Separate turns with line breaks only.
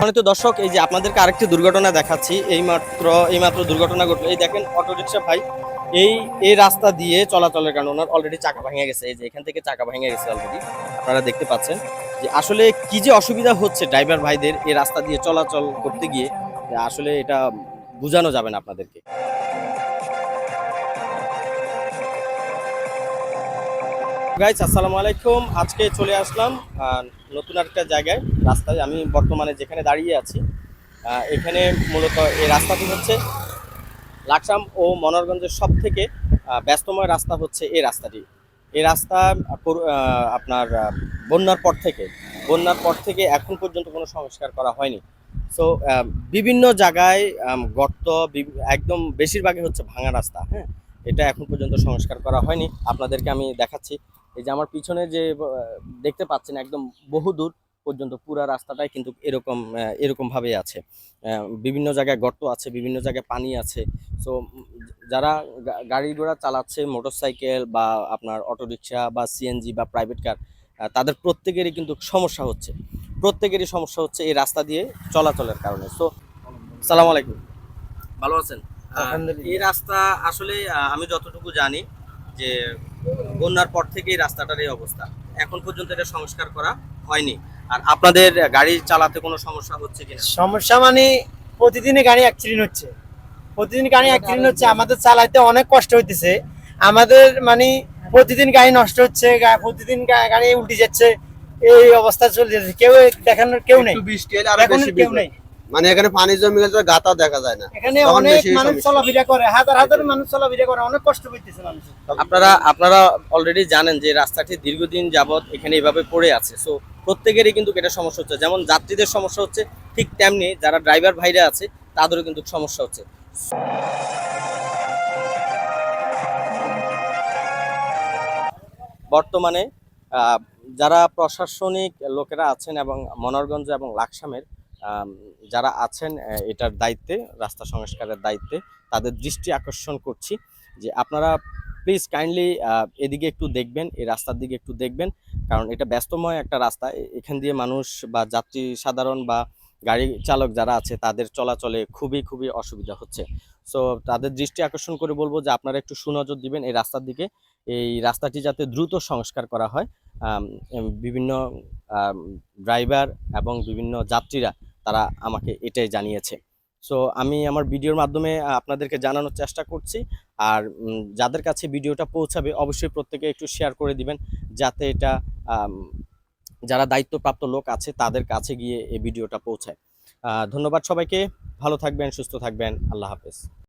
সম্মানিত দর্শক, এই যে আপনাদেরকে আরেকটি দুর্ঘটনা দেখাচ্ছি। এইমাত্র দুর্ঘটনা ঘটলো। এই দেখেন অটোরিকশা ভাই এই এই রাস্তা দিয়ে চলাচলের কারণে ওনার অলরেডি চাকা ভেঙে গেছে। এই যে এখান থেকে চাকা ভেঙে গেছে অলরেডি, আপনারা দেখতে পাচ্ছেন যে আসলে কি যে অসুবিধা হচ্ছে ড্রাইভার ভাইদের এই রাস্তা দিয়ে চলাচল করতে গিয়ে, যে আসলে এটা বোঝানো যাবে না আপনাদেরকে। গাইস, আসসালামু আলাইকুম। আজকে চলে আসলাম নতুন একটা জায়গায়, রাস্তায়। আমি বর্তমানে যেখানে দাঁড়িয়ে আছি এখানে মূলত এই রাস্তাটি হচ্ছে লাকসাম ও মনোহরগঞ্জের সব থেকে ব্যস্তময় রাস্তা হচ্ছে এই রাস্তাটি। এই রাস্তা আপনার বন্যার পর থেকে এখন পর্যন্ত কোনো সংস্কার করা হয়নি। সো বিভিন্ন জায়গায় গর্ত, একদম বেশিরভাগই হচ্ছে ভাঙা রাস্তা। হ্যাঁ, এটা এখন পর্যন্ত সংস্কার করা হয়নি। আপনাদেরকে আমি দেখাচ্ছি। এই যে আমার পিছনে যে দেখতে পাচ্ছেন, একদম বহুদূর পর্যন্ত পুরা রাস্তাটাই কিন্তু এরকম ভাবে আছে। বিভিন্ন জায়গায় গর্ত আছে, বিভিন্ন জায়গায় পানি আছে। সো যারা গাড়ি ঘোড়া চালাচ্ছে, মোটরসাইকেল বা আপনার অটোরিকশা বা সিএনজি বা প্রাইভেট কার, তাদের প্রত্যেকেরই সমস্যা হচ্ছে এই রাস্তা দিয়ে চলাচলের কারণে। সো সালাম আলাইকুম, ভালো আছেন? এই রাস্তা আসলে আমি যতটুকু জানি যে বন্যার পর থেকেই রাস্তাটার এই অবস্থা, এখন পর্যন্ত এটা সংস্কার করা হয়নি। আর আপনাদের গাড়ি চালাতে কোনো সমস্যা হচ্ছে কিনা?
সমস্যা মানে প্রতিদিনই গাড়ি অ্যাক্সিডেন্ট হচ্ছে, আমাদের চালাইতে অনেক কষ্ট হইতেছে। আমাদের মানে প্রতিদিন গাড়ি নষ্ট হচ্ছে, প্রতিদিন গাড়ি উল্টে যাচ্ছে, এই অবস্থা চলে যাচ্ছে। কেউ দেখানোর কেউ নেই,
বৃষ্টি হলে আরো বেশি
কেউ নেই।
মানে এখানে পানি জমে গেলে গাতা দেখা যায় না।
এখানে অনেক মানুষ চলাফেরা করে, হাজার মানুষ চলাফেরা করে, অনেক কষ্ট হইতেছে মানুষ।
আপনারা অলরেডি জানেন যে রাস্তাটি দীর্ঘদিন যাবত এখানে এভাবে পড়ে আছে। সো প্রত্যেকেরই কিন্তু এটা সমস্যা হচ্ছে। যেমন যাত্রীদের সমস্যা হচ্ছে, ঠিক তেমনি যারা ড্রাইভার ভাইরা আছে তাদেরও কিন্তু সমস্যা হচ্ছে। বর্তমানে যারা প্রশাসনিক লোকেরা আছেন এবং মনোহরগঞ্জ এবং লাকসামের যারা আছেন এটার দায়িত্বে, রাস্তা সংস্কারের দায়িত্বে, তাদের দৃষ্টি আকর্ষণ করছি যে আপনারা প্লিজ কাইন্ডলি এদিকে একটু দেখবেন, এই রাস্তার দিকে একটু দেখবেন। কারণ এটা ব্যস্তময় একটা রাস্তা। এখান দিয়ে মানুষ বা যাত্রী সাধারণ বা গাড়ি চালক যারা আছে তাদের চলাচলে খুবই অসুবিধা হচ্ছে। সো তাদের দৃষ্টি আকর্ষণ করে বলবো যে আপনারা একটু সুনজর দিবেন এই রাস্তার দিকে। এই রাস্তাটি যাতে দ্রুত সংস্কার করা হয়। বিভিন্ন ড্রাইভার এবং বিভিন্ন যাত্রীরা তারা আমাকে এটাই জানিয়েছে। সো আমি আমার ভিডিওর মাধ্যমে আপনাদেরকে জানানোর চেষ্টা করছি। আর যাদের কাছে ভিডিওটা পৌঁছাবে অবশ্যই প্রত্যেকে একটু শেয়ার করে দিবেন, যাতে এটা যারা দায়িত্বপ্রাপ্ত লোক আছে তাদের কাছে গিয়ে এই ভিডিওটা পৌঁছায়। ধন্যবাদ সবাইকে। ভালো থাকবেন, সুস্থ থাকবেন। আল্লাহ হাফেজ।